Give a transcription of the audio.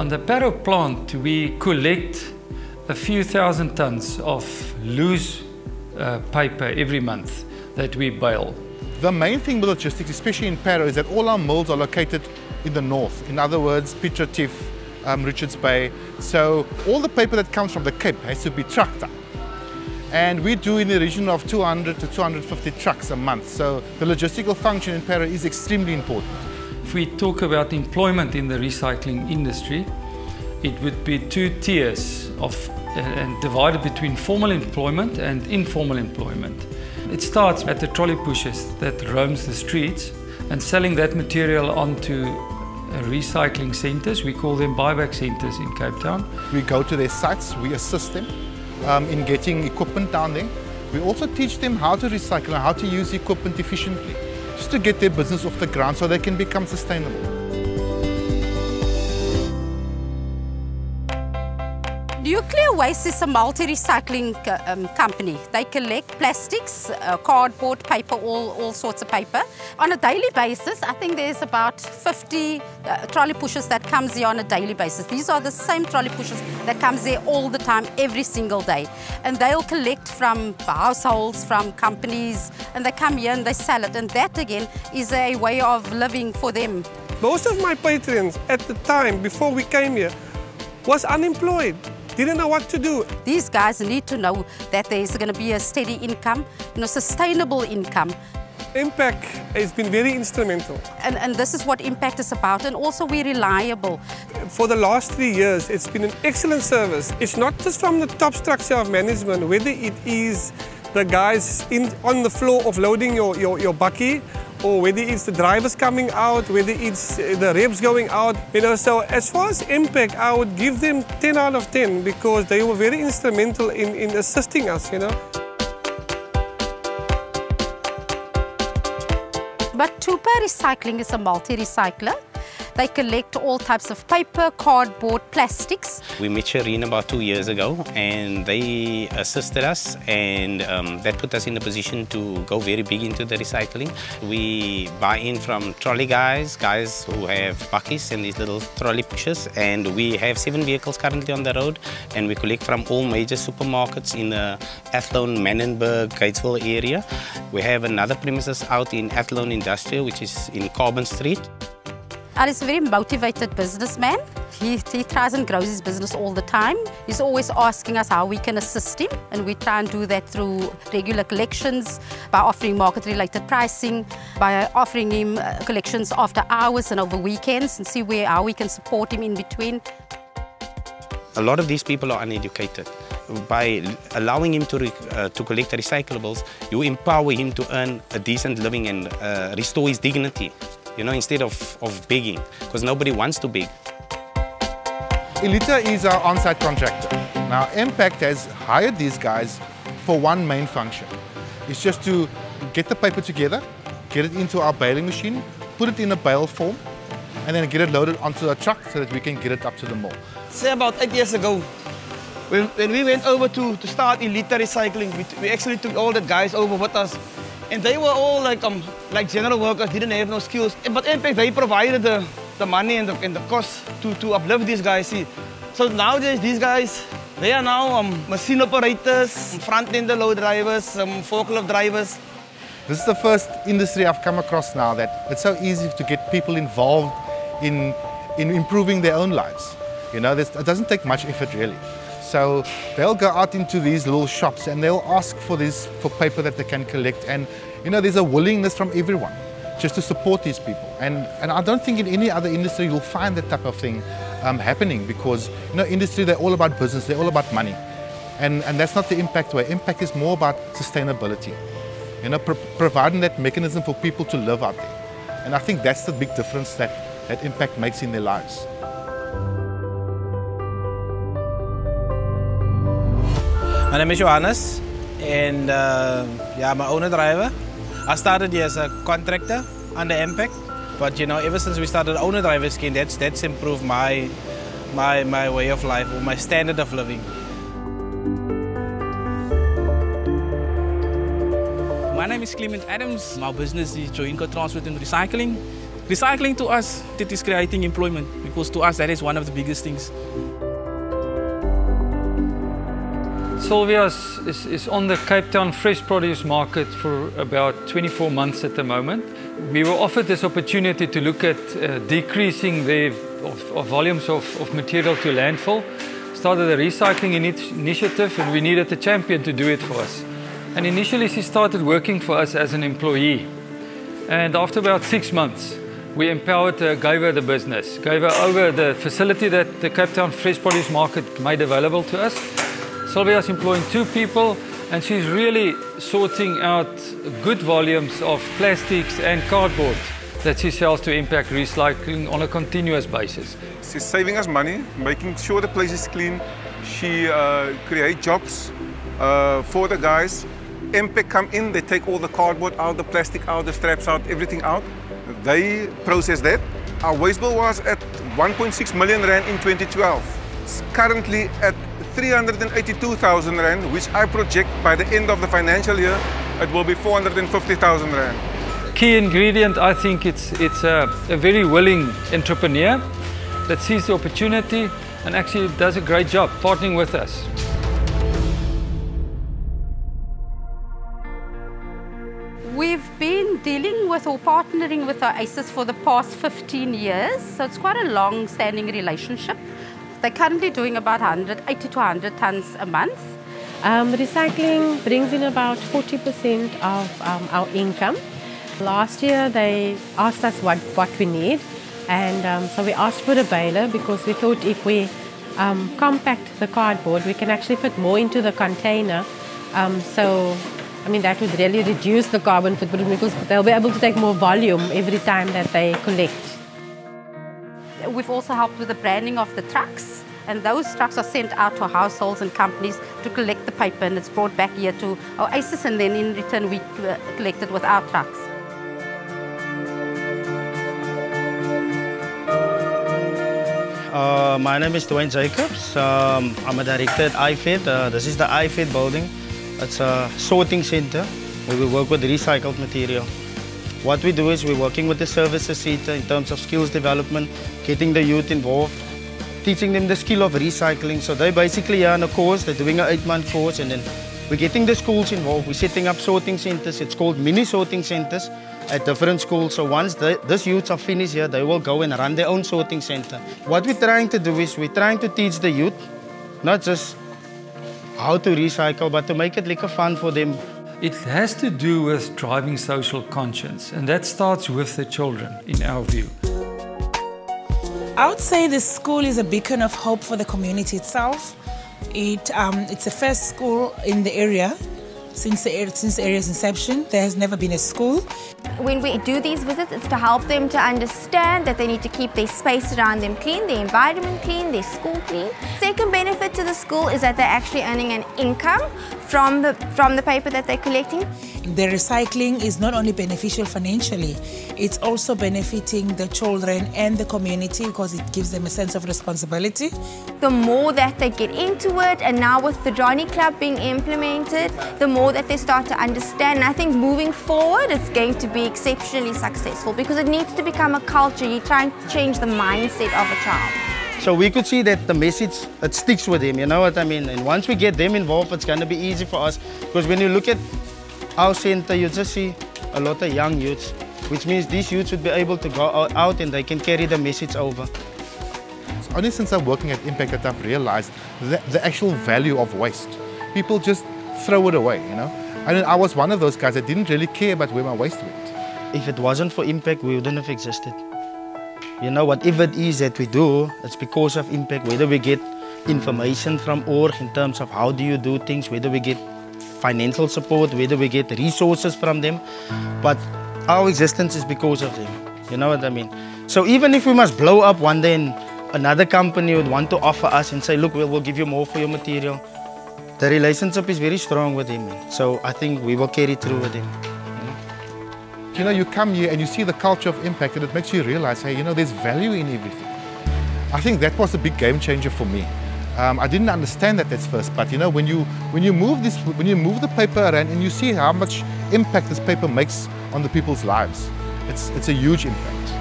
On the Barrow plant, we collect a few thousand tons of loose paper every month that we bale. The main thing with logistics, especially in Barrow, is that all our mills are located in the north. In other words, Piet Retief, Richards Bay. So all the paper that comes from the Cape has to be trucked up. And we do in the region of 200 to 250 trucks a month. So the logistical function in Barrow is extremely important. If we talk about employment in the recycling industry, it would be two tiers and divided between formal employment and informal employment. It starts at the trolley pushers that roams the streets and selling that material onto recycling centres. We call them buyback centres in Cape Town. We go to their sites, we assist them in getting equipment down there. We also teach them how to recycle and how to use equipment efficiently, just to get their business off the ground so they can become sustainable. Nuclear Waste is a multi-recycling company. They collect plastics, cardboard, paper, all sorts of paper. On a daily basis, I think there's about 50 trolley pushers that comes here on a daily basis. These are the same trolley pushers that comes there all the time, every single day. And they'll collect from households, from companies, and they come here and they sell it. And that, again, is a way of living for them. Most of my patrons at the time, before we came here, was unemployed. Didn't know what to do. These guys need to know that there's going to be a steady income, sustainable income. Mpact has been very instrumental. And this is what Mpact is about, and also we're reliable. For the last 3 years, it's been an excellent service. It's not just from the top structure of management, whether it is the guys on the floor offloading your bakkie, or whether it's the drivers coming out, whether it's the reps going out. So as far as Mpact, I would give them 10 out of 10 because they were very instrumental in assisting us, But Mpact Recycling is a multi-recycler. They collect all types of paper, cardboard, plastics. We met Shireen about 2 years ago and they assisted us, and that put us in a position to go very big into the recycling. We buy in from trolley guys who have bakkies and these little trolley pushers, and we have 7 vehicles currently on the road, and we collect from all major supermarkets in the Athlone, Manenberg, Gatesville area. We have another premises out in Athlone Industrial, which is in Carbon Street. He's a very motivated businessman. He tries and grows his business all the time. He's always asking us how we can assist him, and we try and do that through regular collections, by offering market-related pricing, by offering him collections after hours and over weekends, and see how we can support him in between. A lot of these people are uneducated. By allowing him to collect recyclables, you empower him to earn a decent living and restore his dignity. Instead of begging, because nobody wants to beg. Elita is our on-site contractor. Now, Mpact has hired these guys for one main function. It's just to get the paper together, get it into our baling machine, put it in a bale form, and then get it loaded onto a truck so that we can get it up to the mill. Say about 8 years ago, when we went over to start Elita Recycling, we actually took all the guys over with us. And they were all like general workers, didn't have no skills. But Mpact, they provided the money and the cost to uplift these guys. See. So nowadays, these guys, they are now machine operators, front-end load drivers, forklift drivers. This is the first industry I've come across now that it's so easy to get people involved in improving their own lives. It doesn't take much effort really. So they'll go out into these little shops and they'll ask for paper that they can collect. And there's a willingness from everyone just to support these people. And I don't think in any other industry you'll find that type of thing happening, because industry, they're all about business, they're all about money. And that's not the Mpact way. Mpact is more about sustainability. Providing that mechanism for people to live out there. And I think that's the big difference that Mpact makes in their lives. My name is Johannes, and I'm an owner driver. I started here as a contractor under Mpact, but ever since we started the owner driver scheme, that's improved my way of life, or my standard of living. My name is Clement Adams. My business is Joint Transport and Recycling. Recycling to us, it is creating employment, because because to us that is one of the biggest things. Sylvia's is on the Cape Town fresh produce market for about 24 months at the moment. We were offered this opportunity to look at decreasing the volumes of material to landfill. Started a recycling initiative, and we needed a champion to do it for us. And initially she started working for us as an employee. And after about 6 months, we empowered her, gave her the business, gave her over the facility that the Cape Town fresh produce market made available to us. Sylvia's employing 2 people, and she's really sorting out good volumes of plastics and cardboard that she sells to Mpact Recycling on a continuous basis. She's saving us money, making sure the place is clean. She creates jobs for the guys. Mpact come in, they take all the cardboard out, the plastic out, the straps out, everything out. They process that. Our waste bill was at 1.6 million rand in 2012. It's currently at 382,000 rand, which I project by the end of the financial year, it will be 450,000 rand. Key ingredient, I think it's a very willing entrepreneur that sees the opportunity and actually does a great job partnering with us. We've been dealing with or partnering with Oasis for the past 15 years, so it's quite a long-standing relationship. They're currently doing about 80 to 100 tons a month. Recycling brings in about 40% of our income. Last year they asked us what we need, and so we asked for a baler because we thought if we compact the cardboard, we can actually fit more into the container. So I mean, that would really reduce the carbon footprint because they'll be able to take more volume every time that they collect. We've also helped with the branding of the trucks, and those trucks are sent out to households and companies to collect the paper, and it's brought back here to Oasis, and then in return we collect it with our trucks. My name is DWAYNE Jacobs. I'm a director at IFED. This is the IFED building. It's a sorting center where we work with recycled material. What we do is we're working with the services sector in terms of skills development, getting the youth involved, teaching them the skill of recycling. So they basically are on a course, they're doing an 8-month course, and then we're getting the schools involved. We're setting up sorting centers. It's called mini sorting centers at different schools. So once these youths are finished here, they will go and run their own sorting center. What we're trying to do is we're trying to teach the youth, not just how to recycle, but to make it like a fun for them. It has to do with driving social conscience, and that starts with the children, in our view. I would say the school is a beacon of hope for the community itself. It's the first school in the area since the area's inception. There has never been a school. When we do these visits, it's to help them to understand that they need to keep their space around them clean, their environment clean, their school clean. Second benefit to the school is that they're actually earning an income from the paper that they're collecting. The recycling is not only beneficial financially, it's also benefiting the children and the community because it gives them a sense of responsibility. The more that they get into it, and now with the Johnny Club being implemented, the more that they start to understand. And I think moving forward, it's going to be exceptionally successful because it needs to become a culture. You're trying to change the mindset of a child. So we could see that the message, it sticks with them, you know what I mean? And once we get them involved, it's going to be easy for us. Because when you look at our center, you just see a lot of young youths, which means these youths would be able to go out and they can carry the message over. It's only since I'm working at Mpact that I've realized the actual value of waste. People just throw it away, you know? And I was one of those guys that didn't really care about where my waste went. If it wasn't for Mpact, we wouldn't have existed. You know, whatever it is that we do, it's because of Mpact, whether we get information from OR in terms of how do you do things, whether we get financial support, whether we get resources from them, but our existence is because of them, you know what I mean? So even if we must blow up one day and another company would want to offer us and say, look, we'll give you more for your material, the relationship is very strong with him. So I think we will carry through with him. You know, you come here and you see the culture of Mpact and it makes you realize, hey, you know, there's value in everything. I think that was a big game changer for me. I didn't understand that at first, but you know, when you move the paper around and you see how much impact this paper makes on the people's lives, it's a huge impact.